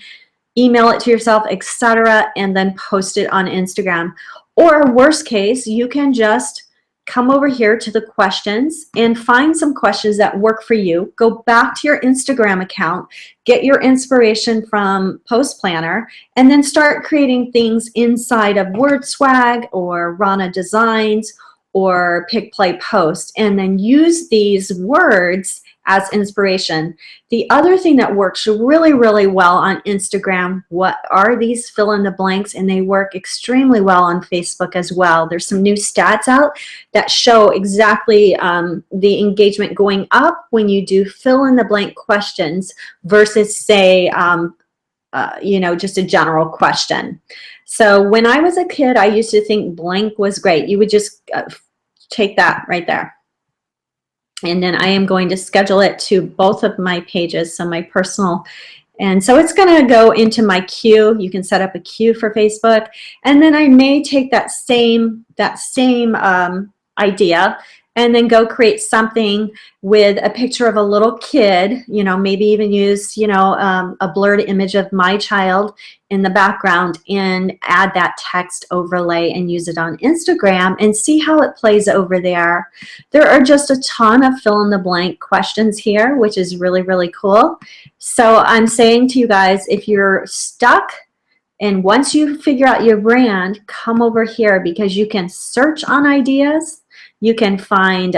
email it to yourself, etc., and then post it on Instagram. Or worst case, you can just come over here to the questions and find some questions that work for you. Go back to your Instagram account, get your inspiration from Post Planner, and then start creating things inside of WordSwag or Rana Designs or Pick Play Post, and then use these words as inspiration. The other thing that works really, really well on Instagram, what are these fill in the blanks, and they work extremely well on Facebook as well. There's some new stats out that show exactly the engagement going up when you do fill in the blank questions versus say, you know, just a general question. So when I was a kid, I used to think blank was great. You would just take that right there. And then I am going to schedule it to both of my pages, so my personal, and so it's going to go into my queue. You can set up a queue for Facebook, and then I may take that same idea and then go create something with a picture of a little kid, you know, maybe even use, you know, a blurred image of my child in the background and add that text overlay and use it on Instagram and see how it plays over there. There are just a ton of fill in the blank questions here, which is really, really cool. So I'm saying to you guys, if you're stuck and once you figure out your brand, come over here because you can search on ideas. You can find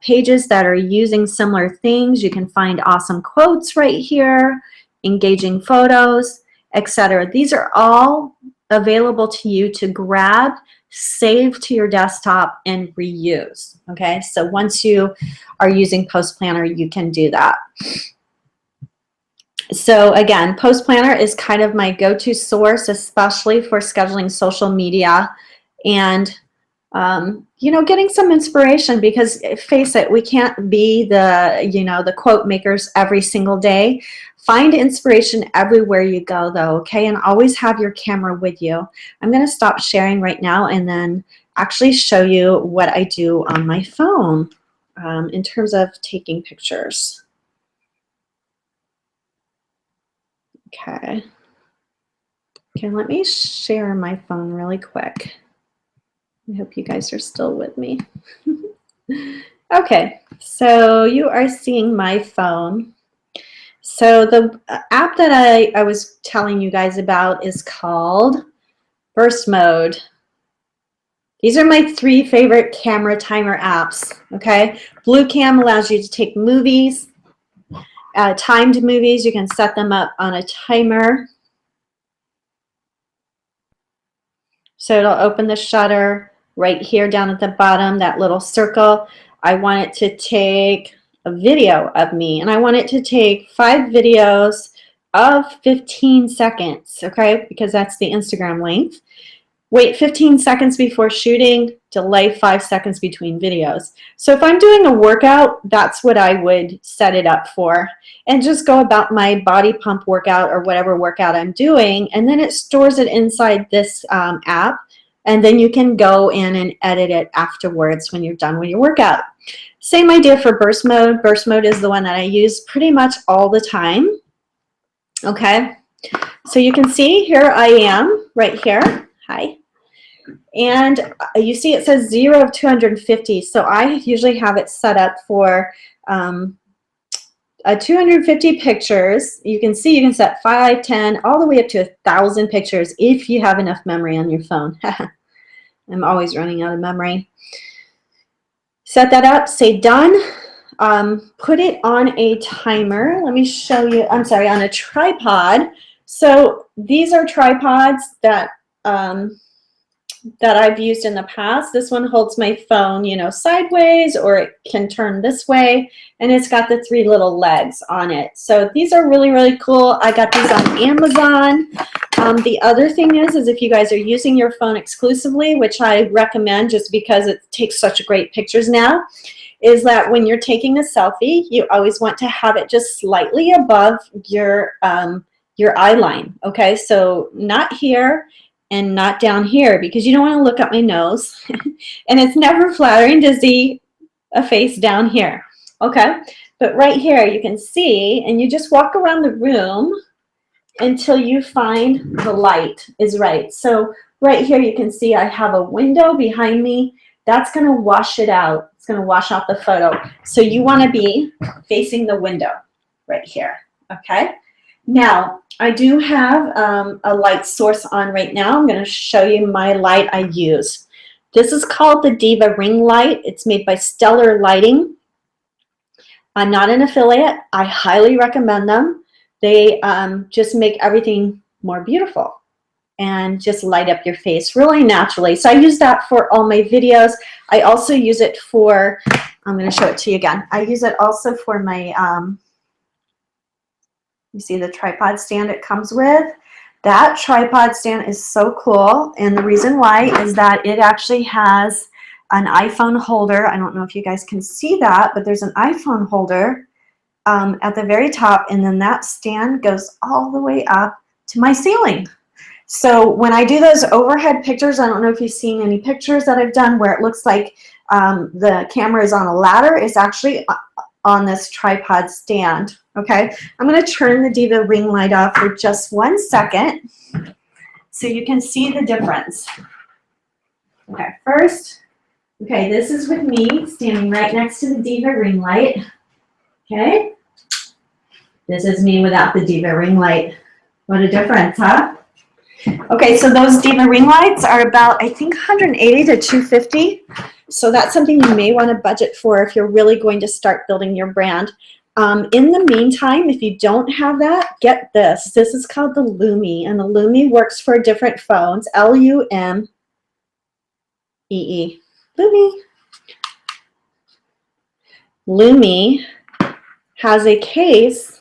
pages that are using similar things. You can find awesome quotes right here, engaging photos, etc. These are all available to you to grab, save to your desktop, and reuse. Okay, so once you are using Post Planner, you can do that. So again, Post Planner is kind of my go-to source, especially for scheduling social media and you know, getting some inspiration, because face it, we can't be the, you know, the quote makers every single day. Find inspiration everywhere you go though, okay? And always have your camera with you. I'm going to stop sharing right now and then actually show you what I do on my phone in terms of taking pictures. Okay. Okay, let me share my phone really quick. I hope you guys are still with me. Okay, so you are seeing my phone. So the app that I was telling you guys about is called Burst Mode. These are my 3 favorite camera timer apps, okay? Blue Cam allows you to take movies, timed movies. You can set them up on a timer. So it'll open the shutter right here down at the bottom, that little circle. I want it to take a video of me, and I want it to take 5 videos of 15 seconds, okay, because that's the Instagram length. Wait 15 seconds before shooting, delay 5 seconds between videos. So if I'm doing a workout, that's what I would set it up for, and just go about my body pump workout or whatever workout I'm doing, and then it stores it inside this app, and then you can go in and edit it afterwards when you're done with your workout. Same idea for Burst Mode. Burst Mode is the one that I use pretty much all the time. Okay, so you can see here I am right here. Hi. And you see it says 0 of 250. So I usually have it set up for 250 pictures. You can see you can set 5, 10, all the way up to 1,000 pictures if you have enough memory on your phone. I'm always running out of memory. Set that up, say done. Put it on a timer. Let me show you, I'm sorry, on a tripod. So these are tripods that that I've used in the past. This one holds my phone, you know, sideways, or it can turn this way, and it's got the 3 little legs on it. So these are really, really cool. I got these on Amazon. The other thing is if you guys are using your phone exclusively, which I recommend just because it takes such great pictures now, is that when you're taking a selfie, you always want to have it just slightly above your eye line, okay? So not here and not down here, because you don't want to look up my nose. And it's never flattering to see a face down here, okay? But right here you can see, and you just walk around the room until you find the light is right. So right here you can see I have a window behind me. That's going to wash it out. It's going to wash out the photo. So you want to be facing the window right here. Okay. Now I do have a light source on right now. I'm going to show you my light I use. This is called the Diva ring light. It's made by Stellar Lighting. I'm not an affiliate. I highly recommend them. They just make everything more beautiful and just light up your face really naturally. So I use that for all my videos. I also use it for, I'm going to show it to you again. I use it also for my, you see the tripod stand it comes with? That tripod stand is so cool. And the reason why is that it actually has an iPhone holder. I don't know if you guys can see that, but there's an iPhone holder at the very top, and then that stand goes all the way up to my ceiling. So when I do those overhead pictures, I don't know if you've seen any pictures that I've done where it looks like the camera is on a ladder. It's actually on this tripod stand. Okay, I'm going to turn the Diva ring light off for just 1 second so you can see the difference. Okay, first, okay, this is with me standing right next to the Diva ring light. Okay, this is me without the Diva ring light. What a difference, huh? Okay, so those Diva ring lights are about, I think, 180 to 250. So that's something you may want to budget for if you're really going to start building your brand. In the meantime, if you don't have that, get this. This is called the Lumie, and the Lumie works for different phones. Lumee. Lumie. Lumie has a case.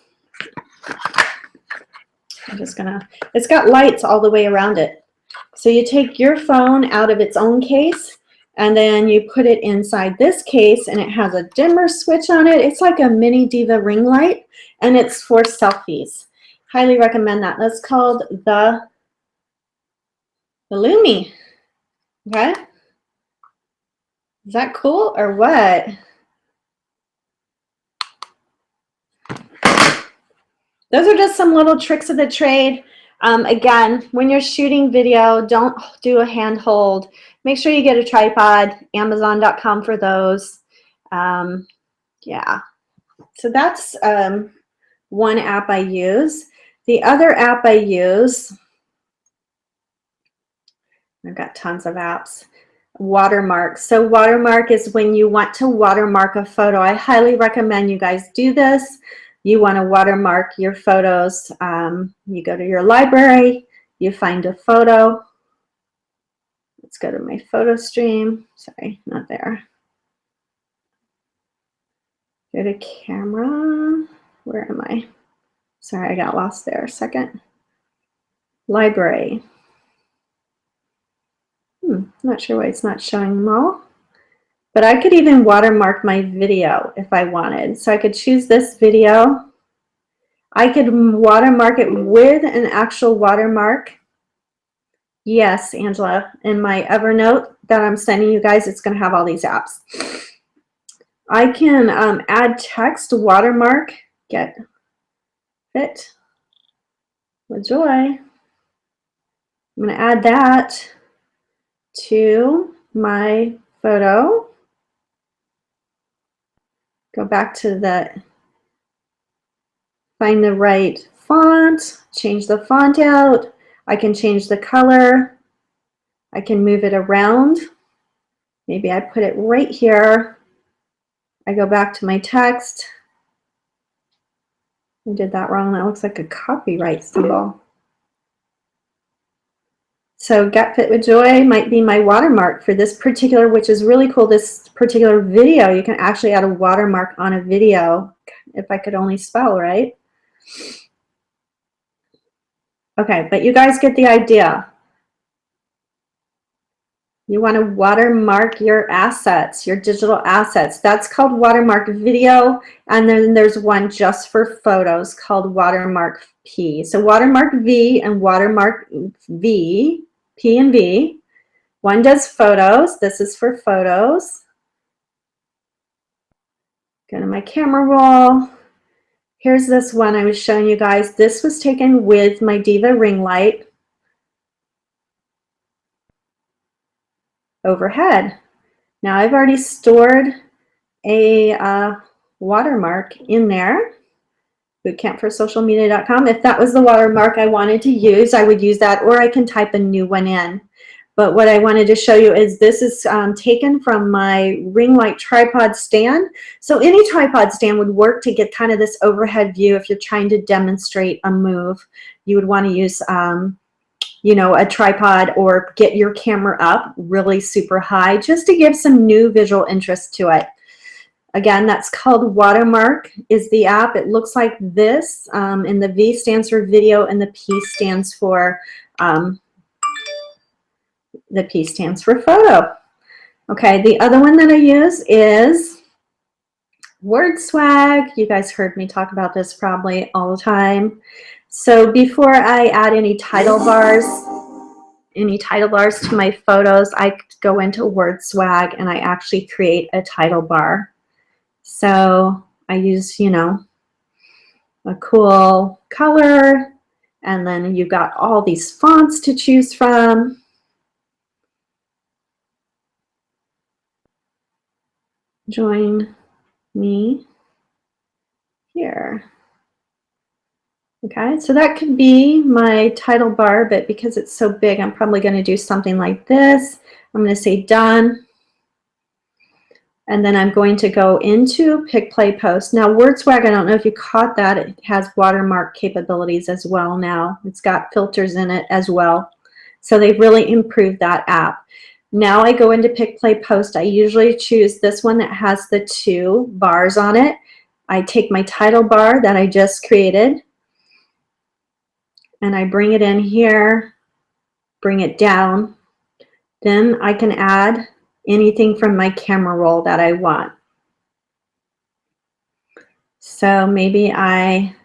I'm just gonna, it's got lights all the way around it. So you take your phone out of its own case and then you put it inside this case, and it has a dimmer switch on it. It's like a mini Diva ring light, and it's for selfies. Highly recommend that. That's called the Lumie. Okay? Is that cool or what? Those are just some little tricks of the trade. Again, when you're shooting video, don't do a handhold. Make sure you get a tripod, Amazon.com for those. Yeah, so that's one app I use. The other app I use, I've got tons of apps. Watermark. So watermark is when you want to watermark a photo. I highly recommend you guys do this. You want to watermark your photos. You go to your library, you find a photo. Let's go to my photo stream. Sorry, not there. Go to camera. Where am I? Sorry, I got lost there a second. Library. Not sure why it's not showing them all. But I could even watermark my video if I wanted. So I could choose this video. I could watermark it with an actual watermark. Yes, Angela, in my Evernote that I'm sending you guys, it's going to have all these apps. I can add text, watermark, get fit with joy. I'm going to add that to my photo. Go back to the, find the right font, change the font out. I can change the color. I can move it around. Maybe I put it right here. I go back to my text. I did that wrong. That looks like a copyright symbol. So Get Fit with Joy might be my watermark for this particular, which is really cool, this particular video. You can actually add a watermark on a video. If I could only spell, right? Okay, but you guys get the idea. You want to watermark your assets, your digital assets. That's called watermark video. And then there's one just for photos called watermark P. So watermark V and watermark V, P and V. One does photos. This is for photos. Go to my camera roll. Here's this one I was showing you guys. This was taken with my Diva ring light overhead. Now I've already stored a watermark in there, bootcampforsocialmedia.com. If that was the watermark I wanted to use, I would use that, or I can type a new one in. But what I wanted to show you is this is taken from my ring light tripod stand. So any tripod stand would work to get kind of this overhead view if you're trying to demonstrate a move. You would want to use you know, a tripod or get your camera up really super high just to give some new visual interest to it. Again, that's called Watermark is the app. It looks like this, and the V stands for video and the P stands for photo. Okay, the other one that I use is WordSwag. You guys heard me talk about this probably all the time. So before I add any title bars to my photos, I go into WordSwag and I actually create a title bar. So I use, you know, a cool color, and then you've got all these fonts to choose from. Join me here. Okay, so that could be my title bar, but because it's so big, I'm probably going to do something like this. I'm going to say done. And then I'm going to go into Pick, Play, Post. Now, WordSwag, I don't know if you caught that. It has watermark capabilities as well now. It's got filters in it as well. So they've really improved that app. Now I go into Pick, Play, Post. I usually choose this one that has the 2 bars on it. I take my title bar that I just created, and I bring it in here, bring it down. Then I can add anything from my camera roll that I want. So maybe I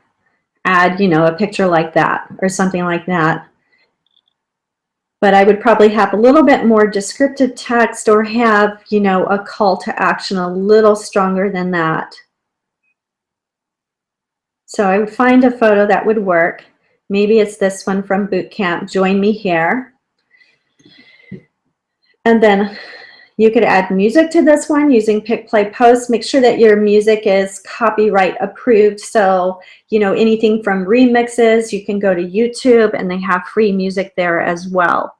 add, you know, a picture like that or something like that. But I would probably have a little bit more descriptive text or have, you know, a call to action a little stronger than that. So I would find a photo that would work. Maybe it's this one from boot camp, Join Me Here. And then you could add music to this one using Pick, Play, Post. Make sure that your music is copyright approved. So, you know, anything from remixes, you can go to YouTube and they have free music there as well.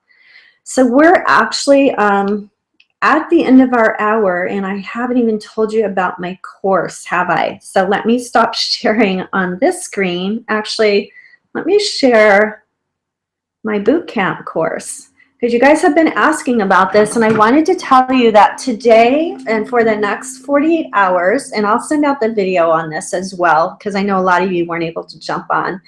So we're actually at the end of our hour, and I haven't even told you about my course, have I? So let me stop sharing on this screen. Actually, let me share my bootcamp course, because you guys have been asking about this, and I wanted to tell you that today and for the next 48 hours, and I'll send out the video on this as well, because I know a lot of you weren't able to jump on.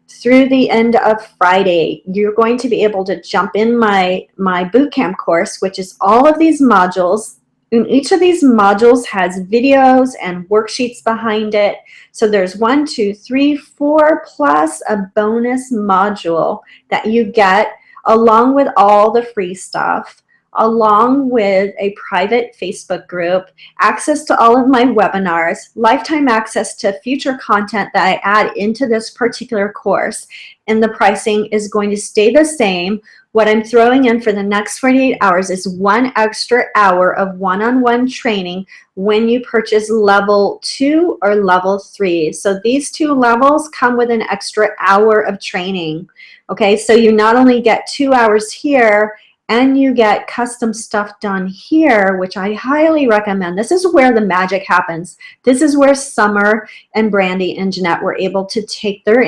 Through the end of Friday, you're going to be able to jump in my bootcamp course, which is all of these modules. And each of these modules has videos and worksheets behind it. So there's 1, 2, 3, 4 plus a bonus module that you get along with all the free stuff, along with a private Facebook group, access to all of my webinars, lifetime access to future content that I add into this particular course. And the pricing is going to stay the same. What I'm throwing in for the next 48 hours is 1 extra hour of one-on-one training when you purchase level 2 or level 3. So these 2 levels come with an extra hour of training. Okay, so you not only get 2 hours here, and you get custom stuff done here, which I highly recommend. This is where the magic happens. This is where Summer and Brandy and Jeanette were able to take their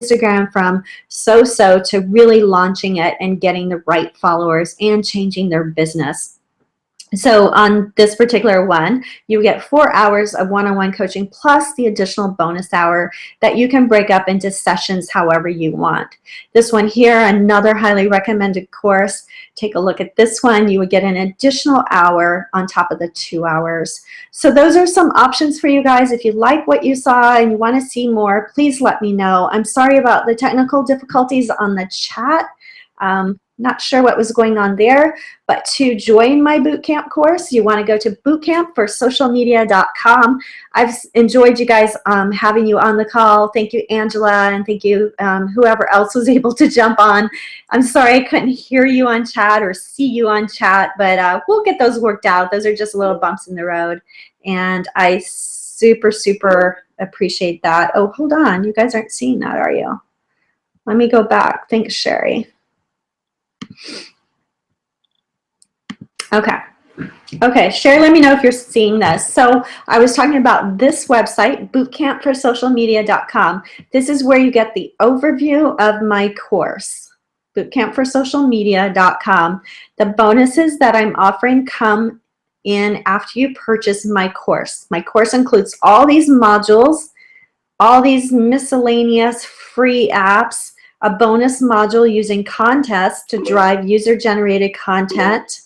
Instagram from so-so to really launching it and getting the right followers and changing their business. So on this particular one, you get 4 hours of one-on-one coaching plus the additional bonus hour that you can break up into sessions however you want. This one here, another highly recommended course. Take a look at this one. You would get an additional hour on top of the 2 hours. So those are some options for you guys. If you like what you saw and you want to see more, please let me know. I'm sorry about the technical difficulties on the chat. not sure what was going on there, but to join my bootcamp course, you want to go to bootcampforsocialmedia.com. I've enjoyed you guys having you on the call. Thank you, Angela, and thank you, whoever else was able to jump on. I'm sorry I couldn't hear you on chat or see you on chat, but we'll get those worked out. Those are just little bumps in the road, and I super, super appreciate that. Oh, hold on. You guys aren't seeing that, are you? Let me go back. Thanks, Sherry. Okay. Okay, Sherry, let me know if you're seeing this. So I was talking about this website, bootcampforsocialmedia.com. This is where you get the overview of my course, bootcampforsocialmedia.com. The bonuses that I'm offering come in after you purchase my course. My course includes all these modules, all these miscellaneous free apps, a bonus module using contests to drive user-generated content.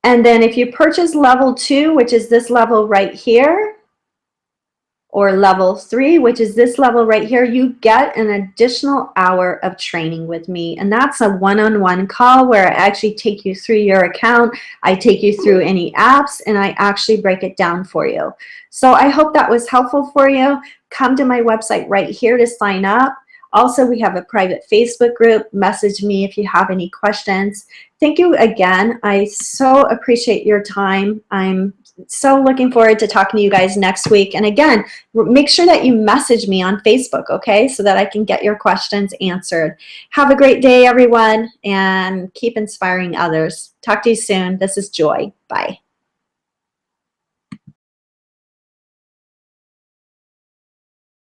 And then if you purchase level 2, which is this level right here, or level 3, which is this level right here, you get an additional hour of training with me. And that's a one-on-one call where I actually take you through your account, I take you through any apps, and I actually break it down for you. So I hope that was helpful for you. Come to my website right here to sign up. Also, we have a private Facebook group. Message me if you have any questions. Thank you again. I so appreciate your time. I'm so looking forward to talking to you guys next week. And again, make sure that you message me on Facebook, okay, so that I can get your questions answered. Have a great day, everyone, and keep inspiring others. Talk to you soon. This is Joy. Bye.